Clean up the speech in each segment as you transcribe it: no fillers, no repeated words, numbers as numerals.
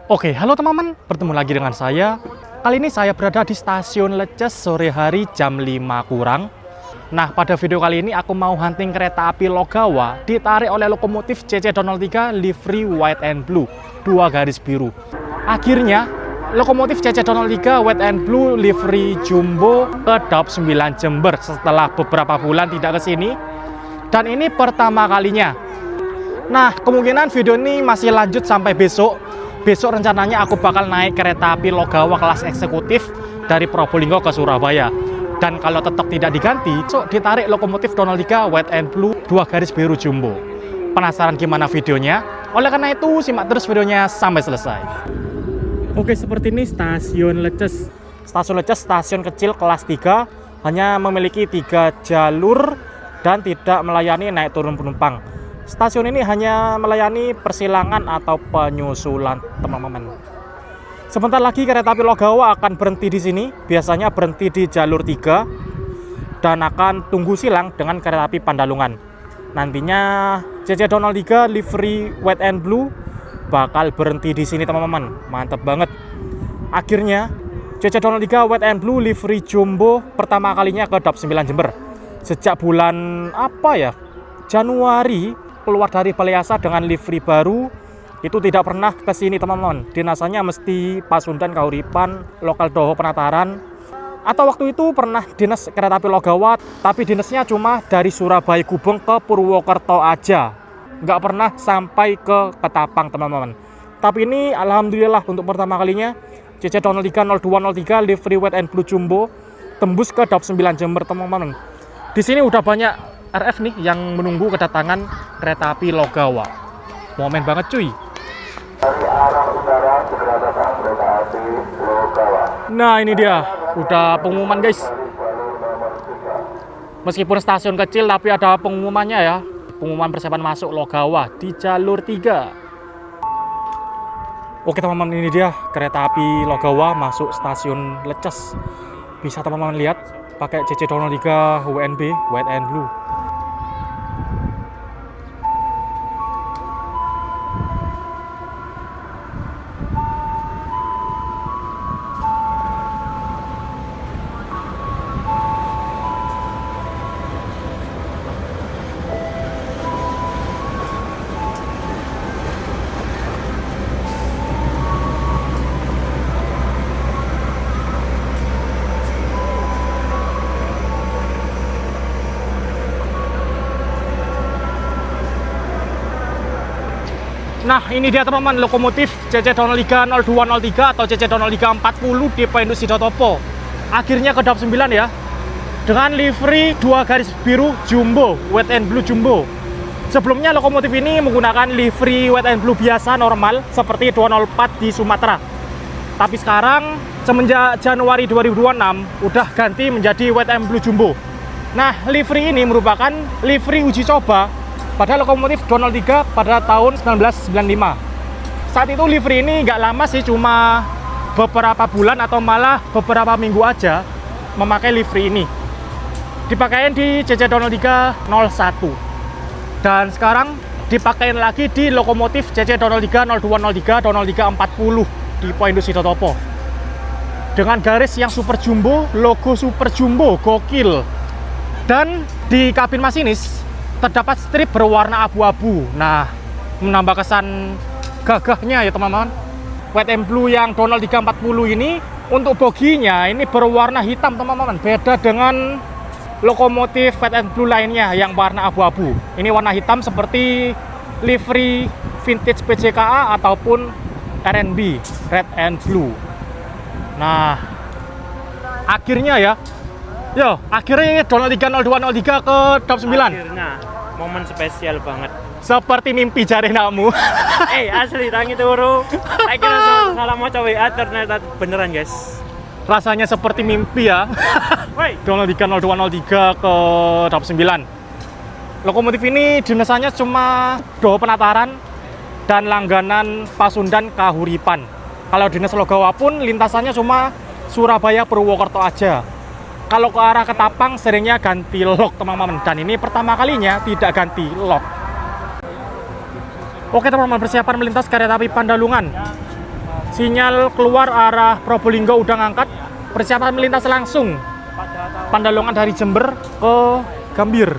Oke, halo teman-teman, bertemu lagi dengan saya. Kali ini saya berada di stasiun Leces sore hari jam 5 kurang. Nah, pada video kali ini aku mau hunting kereta api Logawa ditarik oleh lokomotif CC203 livery white and blue, 2 garis biru. Akhirnya, lokomotif CC203 white and blue livery jumbo ke Daup 9 Jember setelah beberapa bulan tidak ke sini. Dan ini pertama kalinya. Nah, kemungkinan video ini masih lanjut sampai besok. Besok rencananya aku bakal naik kereta api Logawa kelas eksekutif dari Probolinggo ke Surabaya. Dan kalau tetap tidak diganti, besok ditarik lokomotif 203 white and blue 2 garis biru jumbo. Penasaran gimana videonya? Oleh karena itu, simak terus videonya sampai selesai. Oke, seperti ini stasiun Leces. Stasiun Leces, stasiun kecil kelas 3, hanya memiliki 3 jalur dan tidak melayani naik turun penumpang. Stasiun ini hanya melayani persilangan atau penyusulan, teman-teman. Sebentar lagi kereta api Logawa akan berhenti di sini. Biasanya berhenti di jalur 3 dan akan tunggu silang dengan kereta api Pandalungan. Nantinya CC203 livery white and blue bakal berhenti di sini, teman-teman. Mantap banget. Akhirnya CC203 white and blue livery jumbo pertama kalinya ke Daup 9 Jember. Sejak bulan Januari keluar dari Balai Asa dengan livery baru, itu tidak pernah ke sini, teman-teman. Dinasannya mesti Pasundan, Kahuripan, Lokal Doho, Penataran. Atau waktu itu pernah dinas kereta api Logawa, tapi dinasnya cuma dari Surabaya Gubeng ke Purwokerto aja. Nggak pernah sampai ke Ketapang, teman-teman. Tapi ini alhamdulillah untuk pertama kalinya CC203 0203 livery white and blue jumbo tembus ke Daup 9 Jember, teman-teman. Di sini udah banyak RF nih yang menunggu kedatangan kereta api Logawa. Momen banget cuy. Nah, ini dia, udah pengumuman guys. Meskipun stasiun kecil tapi ada pengumumannya ya. Pengumuman persiapan masuk Logawa di jalur 3. Oke teman-teman, ini dia kereta api Logawa masuk stasiun Leces. Bisa teman-teman lihat pakai CC203 WNB white and blue. Nah, ini dia teman-teman lokomotif CC203 0203 atau CC203 40 di Induk Sidotopo. Akhirnya ke Daup 9 ya. Dengan livery 2 garis biru jumbo, white and blue jumbo. Sebelumnya lokomotif ini menggunakan livery white and blue biasa normal seperti 204 di Sumatera. Tapi sekarang semenjak Januari 2026 udah ganti menjadi white and blue jumbo. Nah, livery ini merupakan livery uji coba pada lokomotif 203 pada tahun 1995. Saat itu livery ini nggak lama sih, cuma beberapa bulan atau malah beberapa minggu aja memakai livery ini. Dipakai di CC203 01. Dan sekarang dipakai lagi di lokomotif CC203 0203 203 40 di Induk Sidotopo. Dengan garis yang super jumbo, logo super jumbo, gokil. Dan di kabin masinis terdapat strip berwarna abu-abu. Nah, menambah kesan gagahnya ya teman-teman. White and blue yang 0340 ini untuk boginya ini berwarna hitam, teman-teman. Beda dengan lokomotif white and blue lainnya yang warna abu-abu. Ini warna hitam seperti livery vintage PJKA ataupun RNB, red and blue. Nah, akhirnya ya. Yo, akhirnya 203 ke Daup 9. Akhirnya, momen spesial banget. Seperti mimpi jari nakmu. Asli tangi turu. Saya kira salah mau coba WA, ternyata beneran guys. Rasanya seperti mimpi ya. 203 ke Daup 9. Lokomotif ini dinasannya cuma Doho Penataran dan langganan Pasundan, Kahuripan. Kalau dinas Logawa pun lintasannya cuma Surabaya, Purwokerto aja. Kalau ke arah Ketapang seringnya ganti lok, teman-teman. Dan ini pertama kalinya tidak ganti lok. Oke teman-teman, persiapan melintas kereta api Pandalungan. Sinyal keluar arah Probolinggo udah ngangkat. Persiapan melintas langsung Pandalungan dari Jember ke Gambir.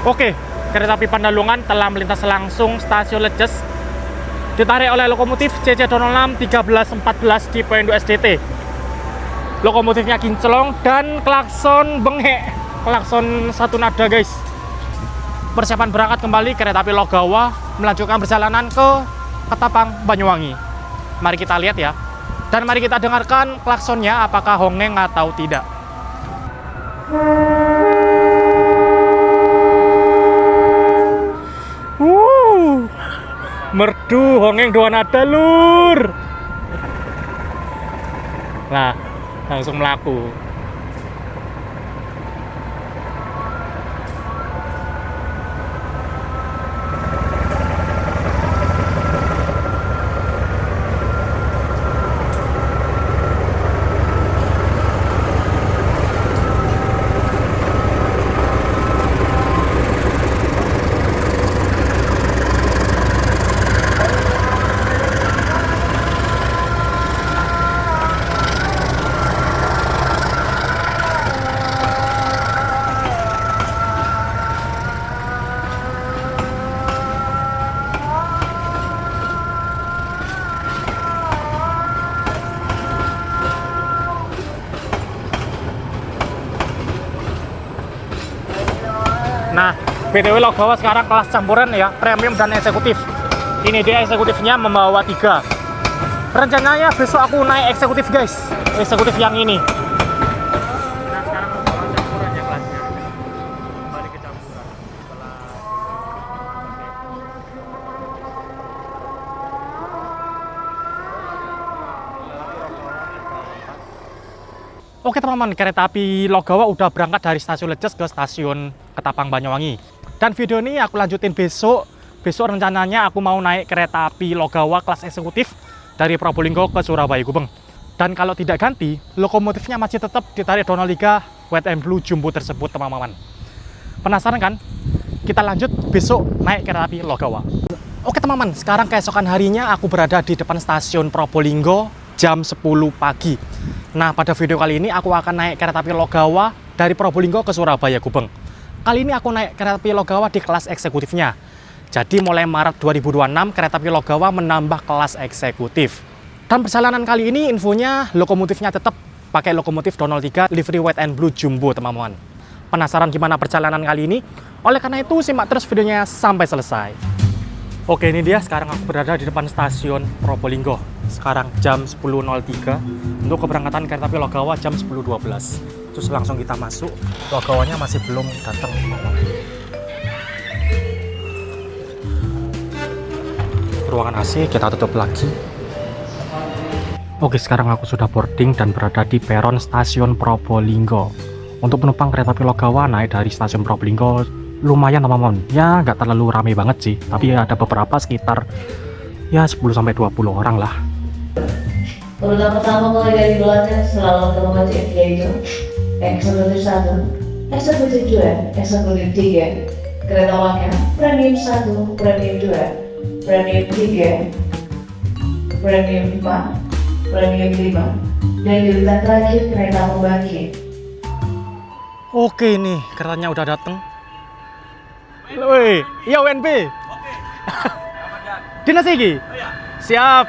Oke, kereta api Pandalungan telah melintas langsung stasiun Leces, ditarik oleh lokomotif CC206 1314 tipe Indo SDT. Lokomotifnya kinclong dan klakson bengek, klakson satu nada guys. Persiapan berangkat kembali kereta api Logawa melanjutkan perjalanan ke Ketapang, Banyuwangi. Mari kita lihat ya, dan mari kita dengarkan klaksonnya apakah hongeng atau tidak. Merdu hongeng dua nada lur. Nah, langsung melaku. Nah, BTW Logawa sekarang kelas campuran ya, premium dan eksekutif. Ini dia eksekutifnya membawa 3. Rencananya besok aku naik eksekutif guys, eksekutif yang ini. Nah, sekarang membawa campuran ya kelasnya. Kembali ke campuran setelah Oke teman-teman, kereta api Logawa udah berangkat dari stasiun Leces ke stasiun Ketapang, Banyuwangi. Dan video ini aku lanjutin besok. Besok rencananya aku mau naik kereta api Logawa kelas eksekutif dari Probolinggo ke Surabaya Gubeng. Dan kalau tidak ganti, lokomotifnya masih tetap ditarik Donalika White and Blue Jumbo tersebut teman-teman. Penasaran kan? Kita lanjut besok naik kereta api Logawa. Oke teman-teman, sekarang keesokan harinya aku berada di depan stasiun Probolinggo jam 10 pagi. Nah, pada video kali ini aku akan naik kereta api Logawa dari Probolinggo ke Surabaya Gubeng. Kali ini aku naik kereta api Logawa di kelas eksekutifnya. Jadi mulai Maret 2026 kereta api Logawa menambah kelas eksekutif. Dan perjalanan kali ini infonya lokomotifnya tetap pakai lokomotif 203 livery White and Blue Jumbo teman-teman. Penasaran gimana perjalanan kali ini? Oleh karena itu simak terus videonya sampai selesai. Oke, ini dia sekarang aku berada di depan stasiun Probolinggo. Sekarang jam 10.03 untuk keberangkatan kereta api Logawa jam 10.12. Terus langsung kita masuk. Logawanya masih belum datang. Ruangan AC kita tutup lagi. Oke, sekarang aku sudah boarding dan berada di peron stasiun Probolinggo. Untuk penumpang kereta api Logawa naik dari stasiun Probolinggo lumayan teman-teman. Ya nggak terlalu ramai banget sih, tapi ada beberapa sekitar ya 10-20 orang lah. Urutan pertama mulai dari belakang selalu lokomotif yaitu eksekutif 1, eksekutif 2, eksekutif 3, kereta wakil, premium 1, premium 2, premium 3, premium 4, premium 5, dan di urutan terakhir kereta pembangkit. Oke nih, keretanya udah dateng. Woi, iya UNB. Oke. Dinas iki? Oh, iya. Siap.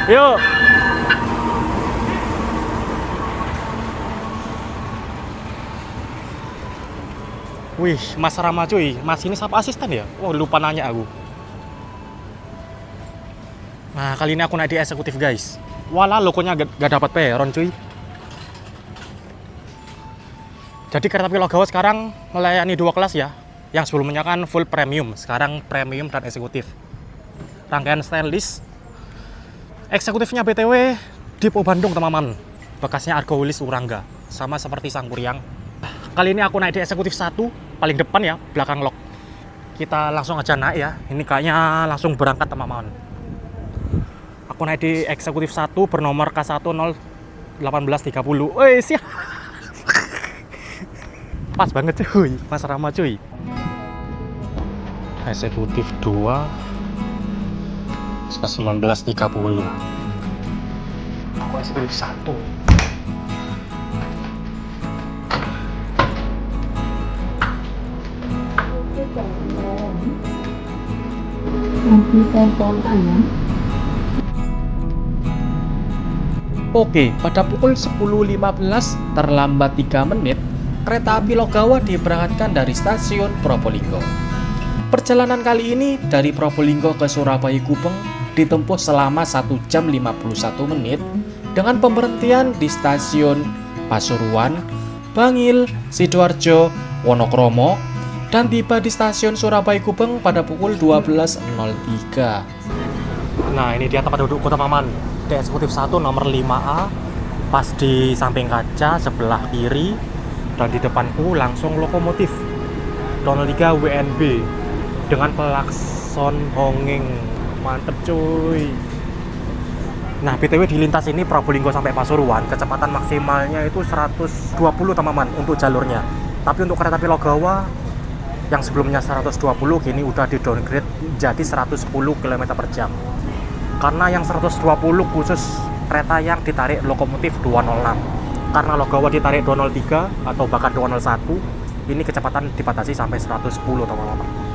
Yuk. Wih, Mas Rama cuy, Mas ini siapa asisten ya? Oh, lupa nanya aku. Nah, kali ini aku naik di eksekutif guys. Walah, logonya gak dapat peron cuy. Jadi kereta api Logawa sekarang melayani 2 kelas ya. Yang sebelumnya kan full premium, sekarang premium dan eksekutif. Rangkaian stainless. Eksekutifnya BTW Depo Bandung, teman-teman. Bekasnya Argo Wilis Urangga, sama seperti sang Kuryang. Kali ini aku naik di eksekutif 1, paling depan ya, belakang lock. Kita langsung aja naik ya. Ini kayaknya langsung berangkat, teman-teman. Aku naik di eksekutif 1 bernomor K101830. Woi, siap. Pas banget cuy, Mas Rama cuy. Eksekutif 2 1930. Aku eksekutif 1. Oke, pada pukul 10.15 terlambat 3 menit, kereta api Logawa diberangkatkan dari stasiun Probolinggo. Perjalanan kali ini dari Probolinggo ke Surabaya Gubeng ditempuh selama 1 jam 51 menit dengan pemberhentian di stasiun Pasuruan, Bangil, Sidoarjo, Wonokromo, dan tiba di stasiun Surabaya Gubeng pada pukul 12.03. Nah, ini dia tempat duduk kota Maman. Di eksekutif 1 nomor 5A, pas di samping kaca sebelah kiri, dan di depanku langsung lokomotif 03 WNB dengan pelakson honging. Mantep cuy. Nah, BTW di lintas ini Probolinggo sampai Pasuruan, kecepatan maksimalnya itu 120, teman-teman, untuk jalurnya. Tapi untuk kereta api Logawa yang sebelumnya 120 kini udah di downgrade jadi 110 km per jam. Karena yang 120 khusus kereta yang ditarik lokomotif 206. Karena Logawa ditarik 203 atau bahkan 201, ini kecepatan dibatasi sampai 110, teman-teman.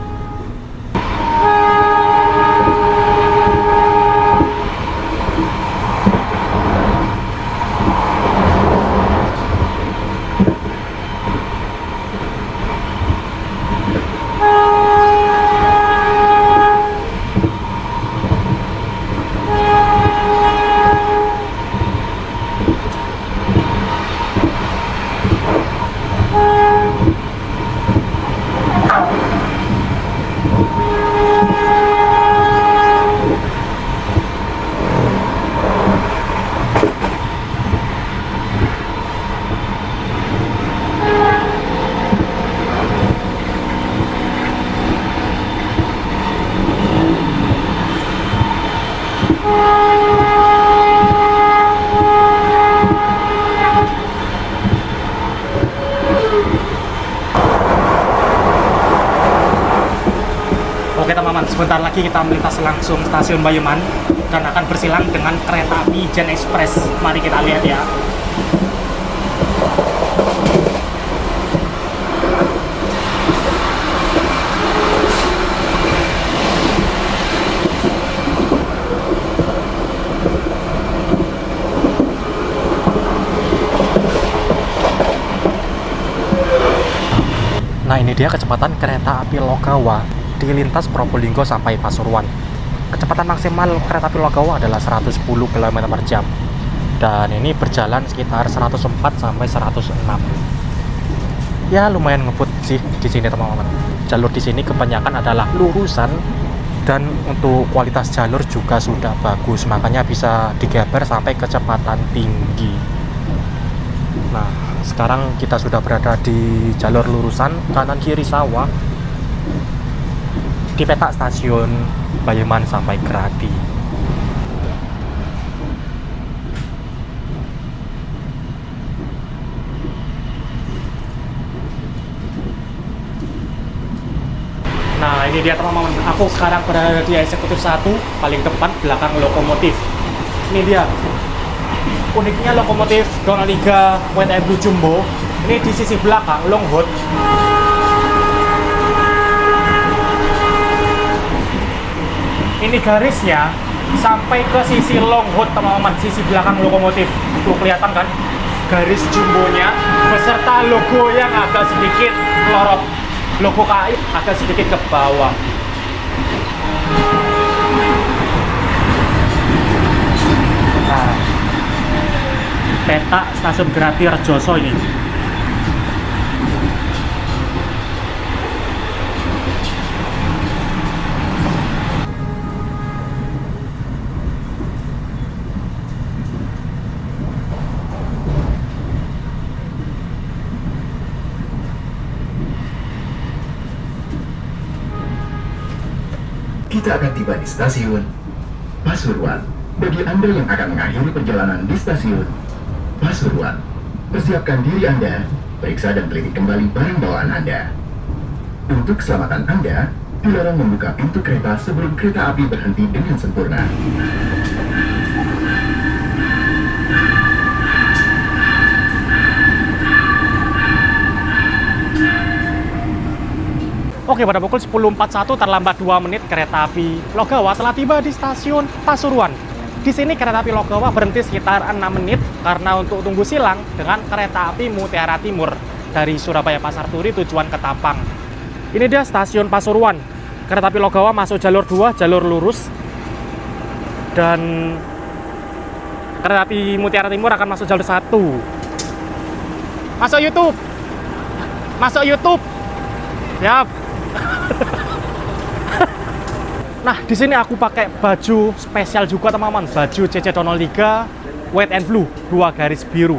Oke teman-teman, sebentar lagi kita melintas langsung stasiun Bayuman dan akan bersilang dengan kereta api Jen Express. Mari kita lihat ya. Nah, ini dia kecepatan kereta api Logawa di lintas Probolinggo sampai Pasuruan. Kecepatan maksimal kereta api Logawa adalah 110 km per jam. Dan ini berjalan sekitar 104 sampai 106. Ya, lumayan ngebut sih di sini, teman-teman. Jalur di sini kebanyakan adalah lurusan dan untuk kualitas jalur juga sudah bagus, makanya bisa digeber sampai kecepatan tinggi. Nah, sekarang kita sudah berada di jalur lurusan, kanan kiri sawah, di peta stasiun Bayuman sampai Gradi. Nah, ini dia teman-teman, aku sekarang berada di eksekutif 1, paling depan belakang lokomotif. Ini dia. Uniknya lokomotif 203 WTMB Jumbo, ini di sisi belakang long hood. Ini garisnya sampai ke sisi long hood, teman-teman, sisi belakang lokomotif. Tuh kelihatan kan garis jumbonya beserta logo yang agak sedikit melorot. Logo KAI agak sedikit ke bawah. Nah, peta stasiun Grati Rejoso ini. kita akan tiba di stasiun Pasuruan. Bagi Anda yang akan mengakhiri perjalanan di stasiun Pasuruan, persiapkan diri Anda, periksa dan teliti kembali barang bawaan Anda. Untuk keselamatan Anda, dilarang membuka pintu kereta sebelum kereta api berhenti dengan sempurna. Oke, pada pukul 10.41 terlambat 2 menit kereta api Logawa telah tiba di stasiun Pasuruan. Di sini kereta api Logawa berhenti sekitar 6 menit karena untuk tunggu silang dengan kereta api Mutiara Timur dari Surabaya Pasar Turi tujuan Ketapang. Ini dia stasiun Pasuruan. Kereta api Logawa masuk jalur 2, jalur lurus. Dan kereta api Mutiara Timur akan masuk jalur 1. Masuk YouTube. Masuk YouTube. Yap. Nah, di sini aku pakai baju spesial juga teman-teman, baju CC203 White and Blue 2 garis biru.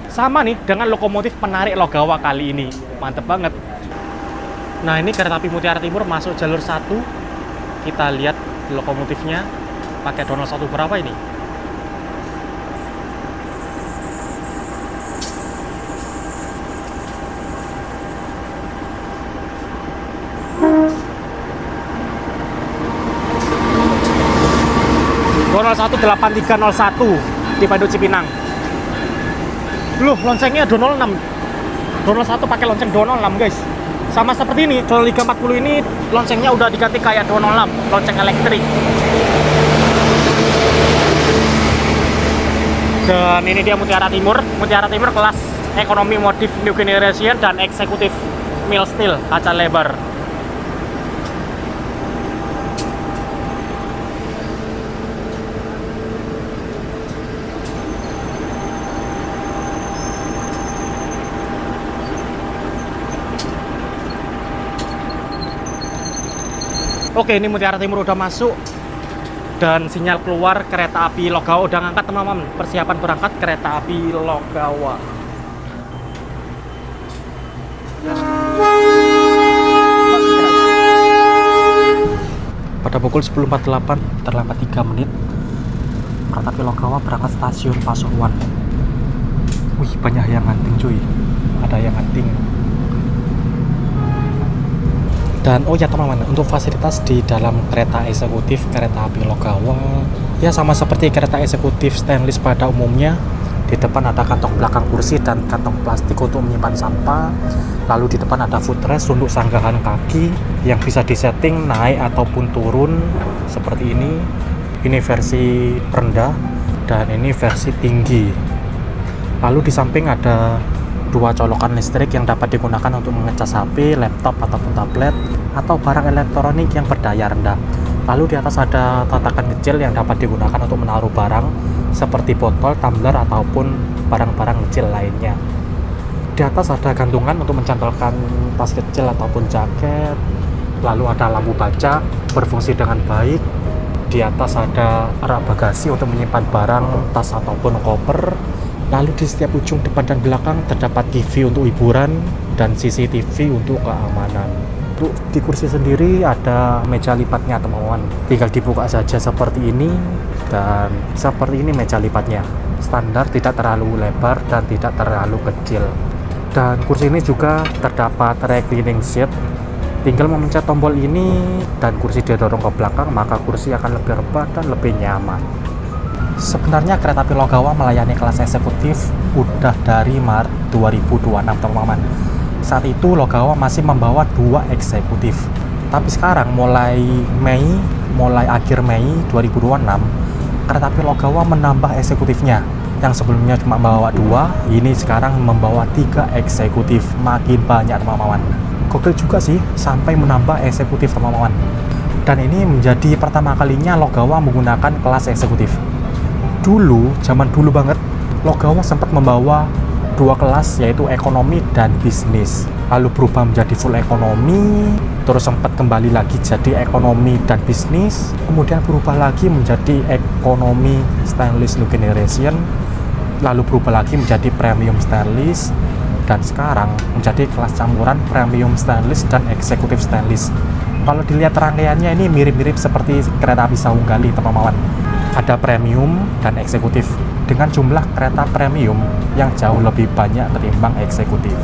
Sama nih dengan lokomotif penarik Logawa kali ini. Mantep banget. Nah, ini kereta api Mutiara Timur masuk jalur 1. Kita lihat lokomotifnya pakai Donald 1 berapa ini? Donald 1 8301 di Pandu Cipinang. Loh, loncengnya Donald 6. Donald 1 pakai lonceng Donald 6, guys. Sama seperti ini, Donald 340 ini loncengnya udah diganti kayak Donald 6, lonceng elektrik. Dan ini dia Mutiara Timur. Mutiara Timur kelas ekonomi modif New Generation dan eksekutif mild steel kaca lebar. Oke, ini Mutiara Timur udah masuk dan sinyal keluar kereta api Logawa udah ngangkat teman-teman. Persiapan berangkat kereta api Logawa. Pada pukul 10.48 terlambat 3 menit kereta api Logawa berangkat stasiun Pasuruan. Wih, banyak yang nganting cuy. Ada yang nganting. Dan oh ya teman-teman, untuk fasilitas di dalam kereta eksekutif kereta api Logawa ya sama seperti kereta eksekutif stainless pada umumnya. Di depan ada kantong belakang kursi dan kantong plastik untuk menyimpan sampah. Lalu di depan ada footrest untuk sanggahan kaki yang bisa disetting naik ataupun turun seperti ini. Ini versi rendah dan ini versi tinggi. Lalu di samping ada 2 colokan listrik yang dapat digunakan untuk mengecas HP, laptop ataupun tablet atau barang elektronik yang berdaya rendah. Lalu di atas ada tatakan kecil yang dapat digunakan untuk menaruh barang seperti botol, tumbler ataupun barang-barang kecil lainnya. Di atas ada gantungan untuk mencantolkan tas kecil ataupun jaket. Lalu ada lampu baca berfungsi dengan baik. Di atas ada rak bagasi untuk menyimpan barang, tas ataupun koper. Lalu di setiap ujung depan dan belakang terdapat TV untuk hiburan dan CCTV untuk keamanan. Untuk di kursi sendiri ada meja lipatnya teman-teman. Tinggal dibuka saja seperti ini dan seperti ini meja lipatnya. Standar, tidak terlalu lebar dan tidak terlalu kecil. Dan kursi ini juga terdapat reclining seat. Tinggal memencet tombol ini dan kursi didorong ke belakang, maka kursi akan lebih rebah dan lebih nyaman. Sebenarnya kereta api Logawa melayani kelas eksekutif udah dari Maret 2026 teman-teman. Saat itu Logawa masih membawa 2 eksekutif. Tapi sekarang mulai akhir Mei 2026, kereta api Logawa menambah eksekutifnya. Yang sebelumnya cuma membawa 2, ini sekarang membawa 3 eksekutif. Makin banyak teman-teman. Gokil juga sih sampai menambah eksekutif teman-teman. Dan ini menjadi pertama kalinya Logawa menggunakan kelas eksekutif. Dulu, zaman dulu banget, Logawa sempat membawa 2 kelas yaitu ekonomi dan bisnis. Lalu berubah menjadi full ekonomi, terus sempat kembali lagi jadi ekonomi dan bisnis, kemudian berubah lagi menjadi ekonomi stainless new generation, lalu berubah lagi menjadi premium stainless, dan sekarang menjadi kelas campuran premium stainless dan eksekutif stainless. Kalau dilihat rangkaiannya ini mirip-mirip seperti kereta api Sawung Gali, teman-teman. Ada premium dan eksekutif dengan jumlah kereta premium yang jauh lebih banyak ketimbang eksekutif.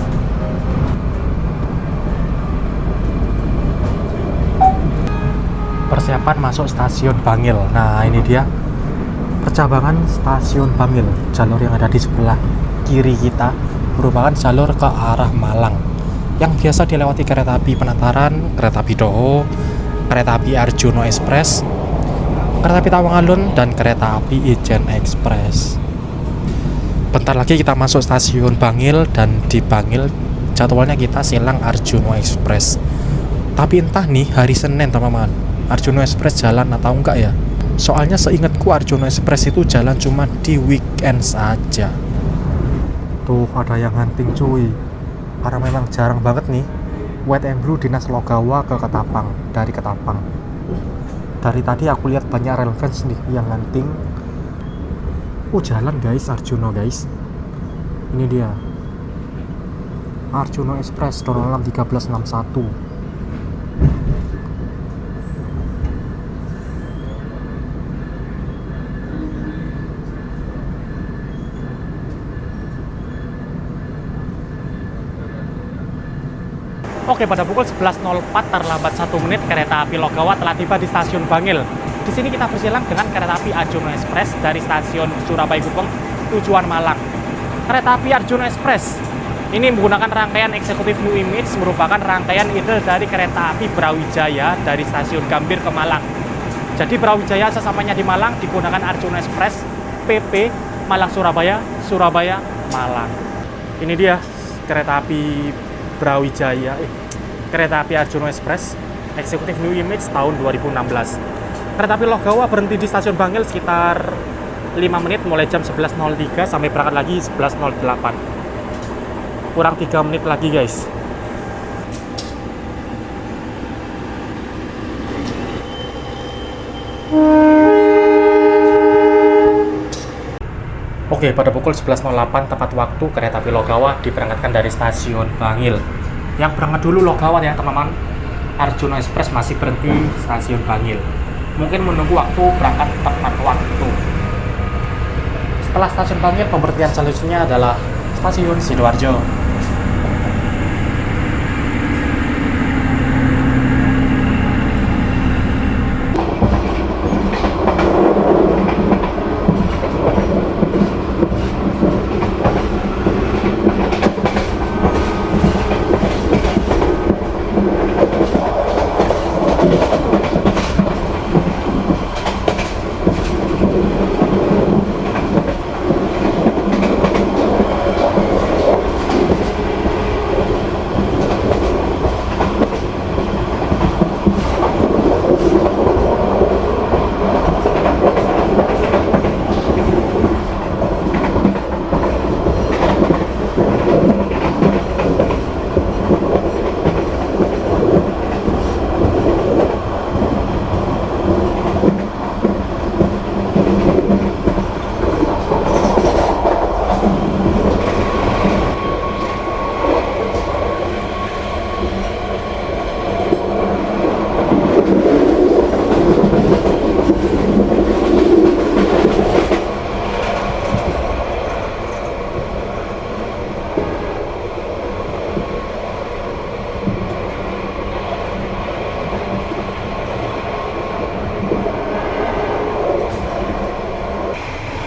Persiapan masuk stasiun Bangil. Nah, ini dia percabangan stasiun Bangil. Jalur yang ada di sebelah kiri kita merupakan jalur ke arah Malang yang biasa dilewati kereta api Penataran, kereta api Doho, kereta api Arjuna Express, kereta api Tawang Alun, dan kereta api Ijen Express. Bentar lagi kita masuk stasiun Bangil, dan di Bangil jadwalnya kita silang Arjuna Express. Tapi entah nih hari Senin, teman-teman, Arjuna Express jalan atau enggak ya? Soalnya seingatku Arjuna Express itu jalan cuma di weekend saja. Tuh ada yang hunting cuy. Karena memang jarang banget nih White and Blue Dinas Logawa ke Ketapang, dari Ketapang. Dari tadi aku lihat banyak rail fans nih yang hunting. Jalan guys, Arjuna guys. Ini dia Arjuna Express 061361. Oke, pada pukul 11.04 terlambat 1 menit kereta api Logawa telah tiba di stasiun Bangil. Di sini kita bersilang dengan kereta api Arjuna Express dari stasiun Surabaya Gubeng tujuan Malang. Kereta api Arjuna Express ini menggunakan rangkaian eksekutif New Image, merupakan rangkaian idle dari kereta api Brawijaya dari stasiun Gambir ke Malang. Jadi Brawijaya sesampainya di Malang digunakan Arjuna Express PP Malang Surabaya, Surabaya Malang. Ini dia kereta api Brawijaya, kereta api Arjuna Express eksekutif New Image tahun 2016. Kereta api Logawa berhenti di stasiun Bangil sekitar 5 menit mulai jam 11.03 sampai berangkat lagi 11.08. Kurang 3 menit lagi guys. Oke, pada pukul 11.08 tepat waktu kereta api Logawa diberangkatkan dari stasiun Bangil. Yang berangkat dulu Logawa ya teman-teman. Arjuna Express masih berhenti di stasiun Bangil. Mungkin menunggu waktu berangkat tepat waktu. Setelah stasiun Bangil, pemberhentian selanjutnya adalah stasiun Sidoarjo.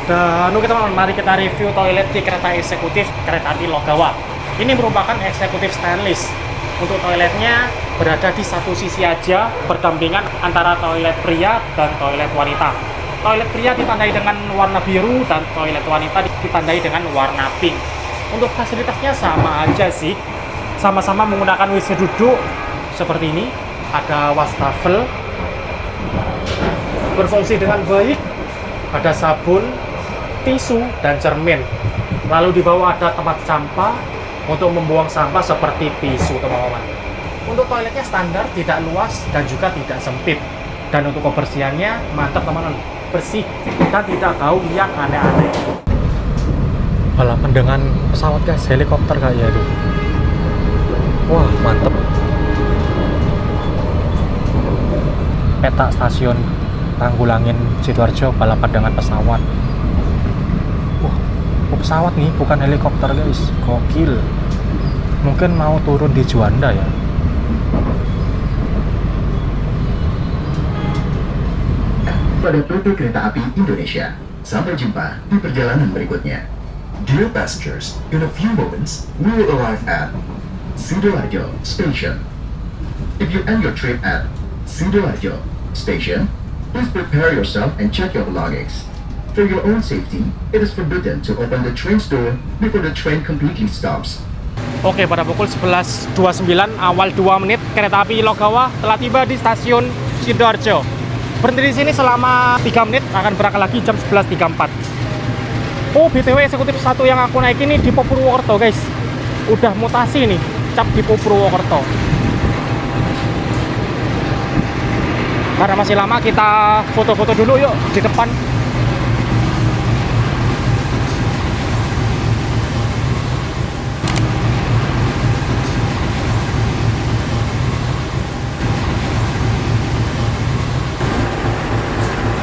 Dan oke teman-teman, mari kita review toilet di kereta eksekutif kereta api Logawa. Ini merupakan eksekutif stainless. Untuk toiletnya berada di satu sisi aja, berdampingan antara toilet pria dan toilet wanita. Toilet pria ditandai dengan warna biru dan toilet wanita ditandai dengan warna pink. Untuk fasilitasnya sama aja sih, sama-sama menggunakan WC duduk seperti ini. Ada wastafel, berfungsi dengan baik, ada sabun, tisu, dan cermin. Lalu di bawah ada tempat sampah untuk membuang sampah seperti tisu, teman-teman. Untuk toiletnya standar, tidak luas dan juga tidak sempit. Dan untuk kebersihannya mantap teman-teman, bersih dan tidak bau yang aneh-aneh. Balapan dengan pesawat guys, helikopter kayaknya itu. Wah, mantep. peta stasiun Tanggulangin Sidoarjo balapan dengan pesawat. Wah, pesawat nih, bukan helikopter guys. Gokil. Mungkin mau turun di Juanda ya. Pada PT Kereta Api Indonesia. Sampai jumpa di perjalanan berikutnya. Dear passengers, in a few moments, we will arrive at Sidoarjo Station. If you end your trip at Sidoarjo Station, please prepare yourself and check your belongings. For your own safety, it is forbidden to open the train's door before the train completely stops. Oke, pada pukul 11.29 awal 2 menit kereta api Logawa telah tiba di stasiun Sidoarjo. Berhenti di sini selama 3 menit, akan berangkat lagi jam 11.34. Oh, BTW eksekutif satu yang aku naik ini di Purwokerto guys. Udah mutasi nih, cap di Purwokerto. Karena masih lama, kita foto-foto dulu yuk di depan.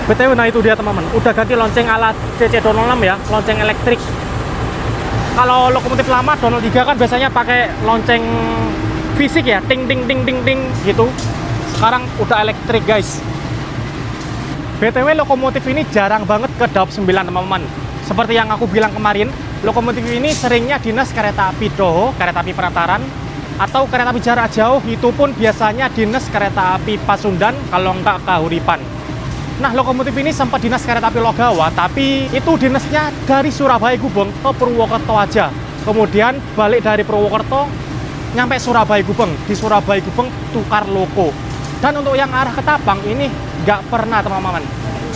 BTW, nah itu dia teman-teman, udah ganti lonceng ala CC206 ya, lonceng elektrik. Kalau lokomotif lama 203 kan biasanya pakai lonceng fisik ya, ting ting ting ting ting gitu. Sekarang udah elektrik guys. BTW lokomotif ini jarang banget ke Daup 9 teman-teman. Seperti yang aku bilang kemarin, lokomotif ini seringnya dinas kereta api Doho, kereta api Penataran, atau kereta api jarak jauh. Itu pun biasanya dinas kereta api Pasundan, kalau enggak Kahuripan. Nah, lokomotif ini sempat dinas kereta api Logawa, tapi itu dinasnya dari Surabaya Gubeng ke Purwokerto aja. Kemudian balik dari Purwokerto, nyampe Surabaya Gubeng. Di Surabaya Gubeng tukar loko. Dan untuk yang arah ke Tapang ini nggak pernah teman-teman.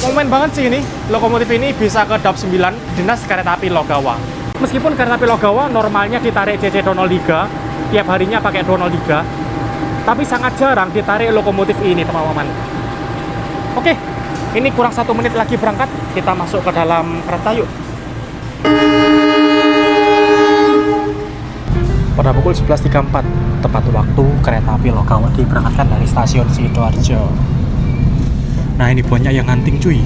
Momen banget sih ini, lokomotif ini bisa ke Daup 9, dinas kereta api Logawa. Meskipun kereta api Logawa normalnya ditarik CC203, tiap harinya pakai 203, tapi sangat jarang ditarik lokomotif ini teman-teman. Oke, ini kurang 1 menit lagi berangkat, kita masuk ke dalam kereta yuk. Pada pukul 11.34, tepat waktu kereta api Logawa diberangkatkan dari stasiun Sidoarjo. Nah, ini banyak yang nganting cuy.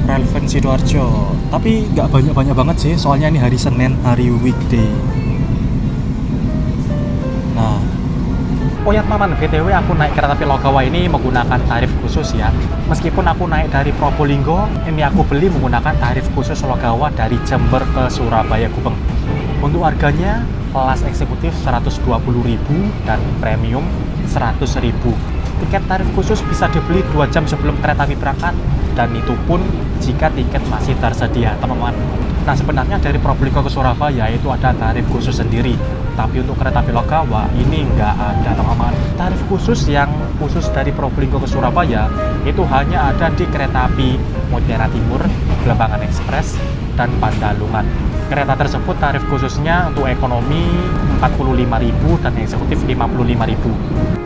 Relevan Sidoarjo, tapi nggak banyak-banyak banget sih, soalnya ini hari Senin, hari weekday. Nah, oh ya teman-teman, BTW aku naik kereta api Logawa ini menggunakan tarif khusus ya. Meskipun aku naik dari Probolinggo, ini aku beli menggunakan tarif khusus Logawa dari Jember ke Surabaya Gubeng. Untuk harganya, kelas eksekutif 120.000 dan premium 100.000. Tiket tarif khusus bisa dibeli 2 jam sebelum kereta api berangkat, dan itu pun jika tiket masih tersedia teman-teman. Nah, sebenarnya dari Probolinggo ke Surabaya itu ada tarif khusus sendiri, tapi untuk kereta api Logawa ini nggak ada teman-teman. Tarif khusus yang khusus dari Probolinggo ke Surabaya itu hanya ada di kereta api Mutiara Timur, Belambangan Express, dan Pandalungan. Kereta tersebut tarif khususnya untuk ekonomi 45.000 dan eksekutif 55.000.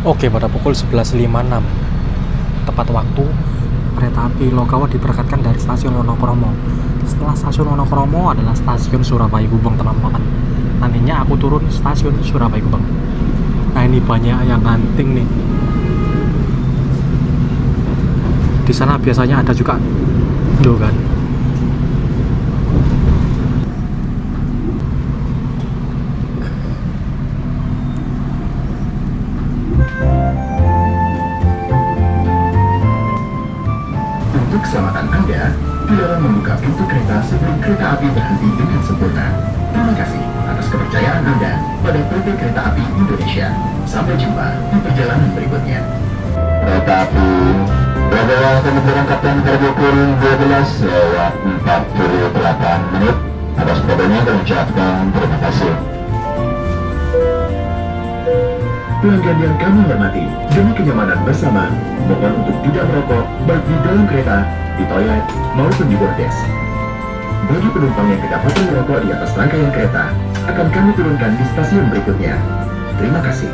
Oke, pada pukul 11.56 tepat waktu kereta api Logawa diberangkatkan dari stasiun Wonokromo. Setelah stasiun Wonokromo adalah stasiun Surabaya Gubeng teman-teman. Nantinya aku turun stasiun Surabaya Gubeng. Nah, ini banyak yang nganting nih. Di sana biasanya ada juga tuh kan. Untuk keselamatan Anda, dilarang membuka pintu kereta sebelum kereta api berhenti dengan sempurna. Terima kasih. atas kepercayaan Anda pada PT Kereta Api Indonesia. Sampai jumpa di perjalanan berikutnya. Kereta api Logawa akan diberangkatkan pada pukul 12 lewat 48 menit. Atas padanya kami ucapkan terima kasih. Pelanggan yang kami hormati, demi kenyamanan bersama, mohon untuk tidak merokok baik di dalam kereta, di toilet, maupun di bordes. Bagi penumpang yang kedapatan merokok di atas rangkaian kereta, akan kami turunkan di stasiun berikutnya. Terima kasih.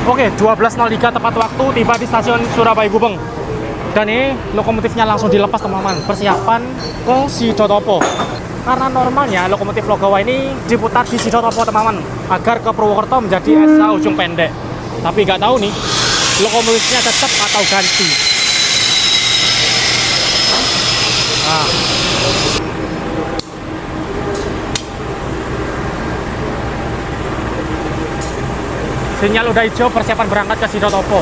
Oke, 12.03 tepat waktu tiba di stasiun Surabaya Gubeng. Dan ini lokomotifnya langsung dilepas teman-teman. Persiapan ke Sidotopo. Karena normalnya lokomotif Logawa ini diputar di Sidotopo teman-teman, agar ke Purwokerto menjadi esa ujung pendek. Tapi nggak tahu nih, lokomotifnya tetap atau ganti. Nah. Sinyal udah hijau, persiapan berangkat ke Sidotopo.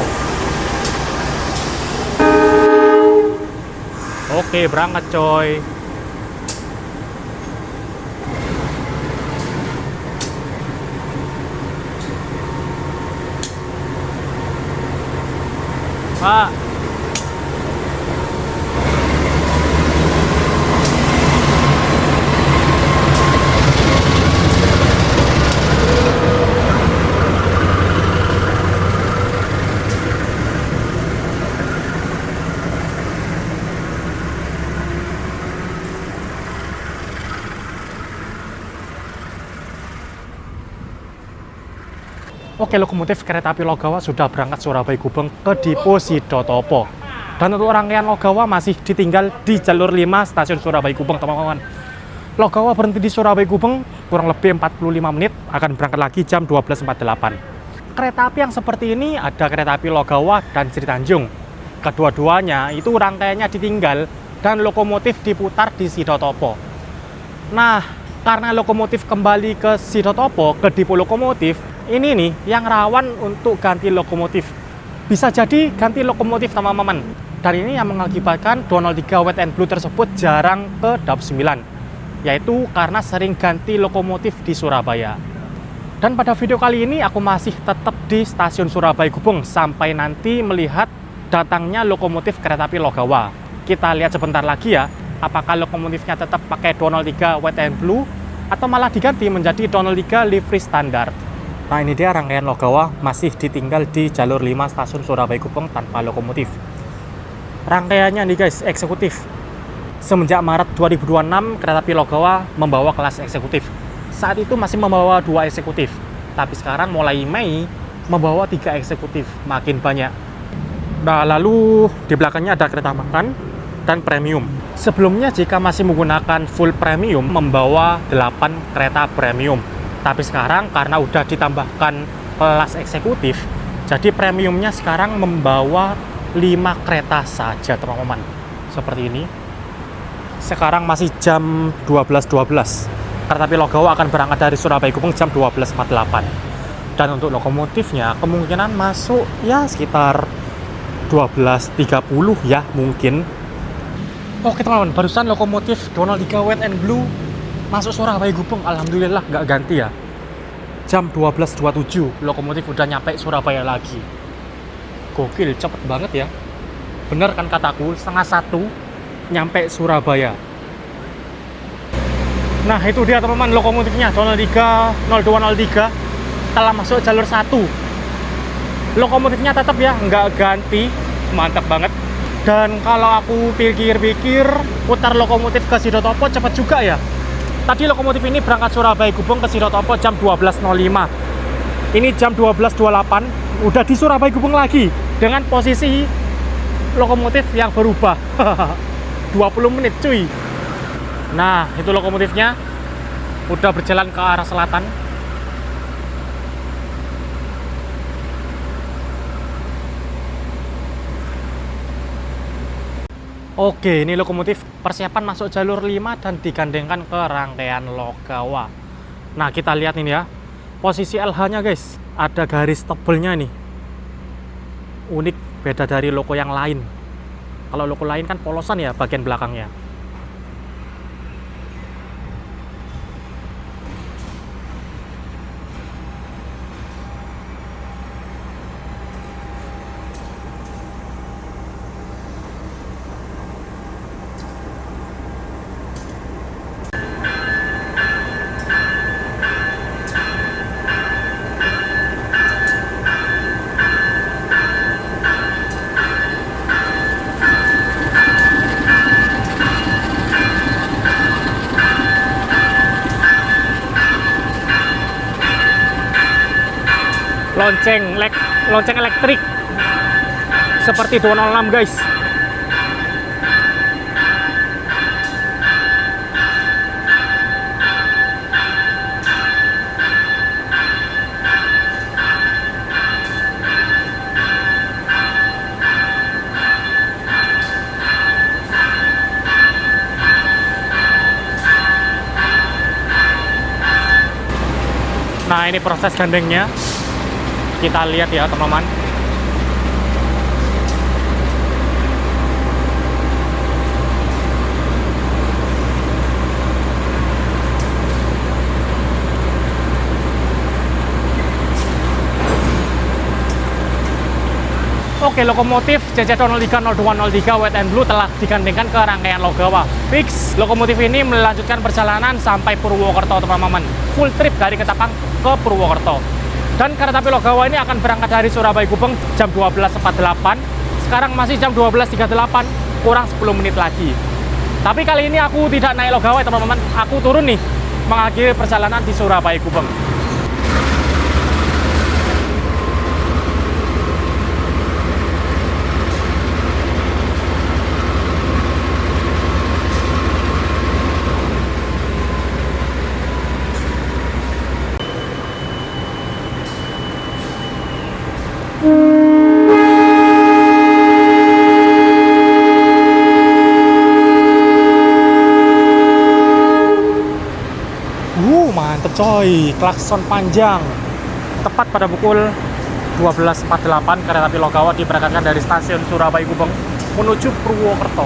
Oke, berangkat coy. Pak. Oke, lokomotif kereta api Logawa sudah berangkat Surabaya Gubeng ke Depo Sidotopo. Dan untuk rangkaian Logawa masih ditinggal di jalur 5 stasiun Surabaya Gubeng, teman-teman. Logawa berhenti di Surabaya Gubeng kurang lebih 45 menit, akan berangkat lagi jam 12.48. Kereta api yang seperti ini ada kereta api Logawa dan Sri Tanjung. Kedua-duanya itu rangkaiannya ditinggal dan lokomotif diputar di Sidotopo. Nah, karena lokomotif kembali ke Sidotopo, ke depo lokomotif, ini nih yang rawan untuk ganti lokomotif. Bisa jadi ganti lokomotif teman-teman. Dan ini yang mengakibatkan 203 White and Blue tersebut jarang ke Daup 9. Yaitu karena sering ganti lokomotif di Surabaya. Dan pada video kali ini aku masih tetap di stasiun Surabaya Gubeng sampai nanti melihat datangnya lokomotif kereta api Logawa. Kita lihat sebentar lagi ya, apakah lokomotifnya tetap pakai 203 White and Blue atau malah diganti menjadi 203 livery standar. Nah, ini dia rangkaian Logawa masih ditinggal di jalur 5 stasiun Surabaya Gubeng tanpa lokomotif. Rangkaiannya nih guys, eksekutif. Semenjak Maret 2026, kereta api Logawa membawa kelas eksekutif. Saat itu masih membawa 2 eksekutif. Tapi sekarang mulai Mei membawa 3 eksekutif, makin banyak. Nah, lalu di belakangnya ada kereta makan dan premium. Sebelumnya jika masih menggunakan full premium membawa 8 kereta premium. Tapi sekarang karena udah ditambahkan kelas eksekutif, jadi premiumnya sekarang membawa 5 kereta saja teman-teman. Seperti ini. Sekarang masih jam 12.12. Kereta api Logawa akan berangkat dari Surabaya Gubeng jam 12.48. Dan untuk lokomotifnya kemungkinan masuk ya sekitar 12.30 ya mungkin. Oke teman-teman, barusan lokomotif 203 White and Blue masuk Surabaya Gubeng, alhamdulillah nggak ganti ya. Jam 12.27 lokomotif udah nyampe Surabaya lagi. Gokil, cepet banget ya. Bener kan kataku, 12:30 nyampe Surabaya. Nah itu dia teman-teman lokomotifnya 0203 telah masuk jalur 1. Lokomotifnya tetap ya, nggak ganti, mantap banget. Dan kalau aku pikir-pikir putar lokomotif ke Sidotopo cepet juga ya. Tadi lokomotif ini berangkat Surabaya Gubeng ke Sidotopo jam 12.05. Ini jam 12.28 udah di Surabaya Gubeng lagi dengan posisi lokomotif yang berubah. 20 menit cuy. Nah, itu lokomotifnya udah berjalan ke arah selatan. Oke, ini lokomotif persiapan masuk jalur 5 dan digandengkan ke rangkaian Logawa. Nah, kita lihat ini ya. Posisi LH-nya guys, ada garis tebelnya nih. unik, beda dari loko yang lain. Kalau loko lain kan polosan ya bagian belakangnya. Lonceng elektrik seperti 206 guys. Nah, ini proses gandengnya. Kita lihat ya teman-teman. Oke, lokomotif CC0203 0203 White and Blue telah digandengkan ke rangkaian Logawa. Fix, lokomotif ini melanjutkan perjalanan sampai Purwokerto, teman-teman. Full trip dari Ketapang ke Purwokerto. Dan kereta api Logawa ini akan berangkat dari Surabaya Gubeng jam 12.48. Sekarang masih jam 12.38, kurang 10 menit lagi. Tapi kali ini aku tidak naik Logawa, teman-teman. Aku turun nih, mengakhiri perjalanan di Surabaya Gubeng. Mantep coy, klakson panjang. Tepat pada pukul 12.48 kereta api Logawa diberangkatkan dari stasiun Surabaya Gubeng menuju Purwokerto.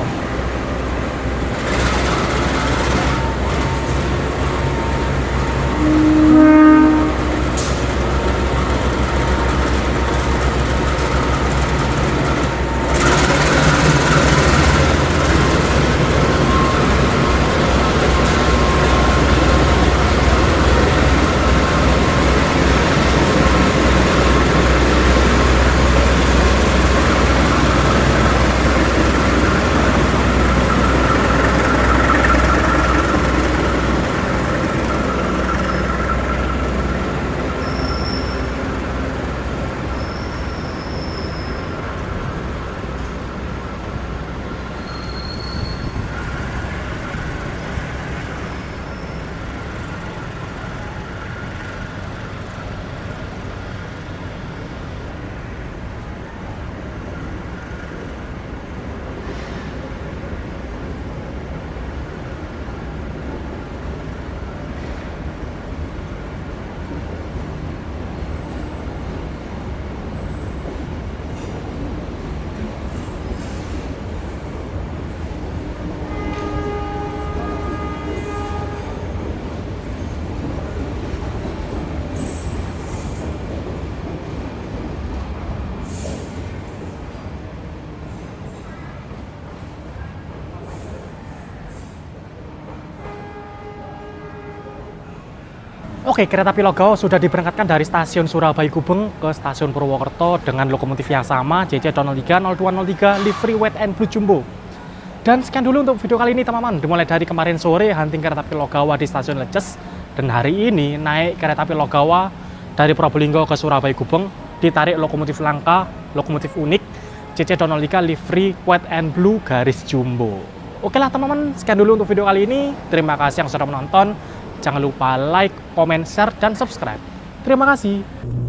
Oke, kereta api Logawa sudah diberangkatkan dari stasiun Surabaya Gubeng ke stasiun Purwokerto dengan lokomotif yang sama, CC0203 0203 livery White and Blue Jumbo. Dan sekian dulu untuk video kali ini teman-teman. Dimulai dari kemarin sore hunting kereta api Logawa di stasiun Leces, dan hari ini naik kereta api Logawa dari Probolinggo ke Surabaya Gubeng, ditarik lokomotif langka, lokomotif unik, CC0203 livery White and Blue garis jumbo. Oke lah teman-teman, sekian dulu untuk video kali ini. Terima kasih yang sudah menonton. Jangan lupa like, comment, share, dan subscribe. Terima kasih.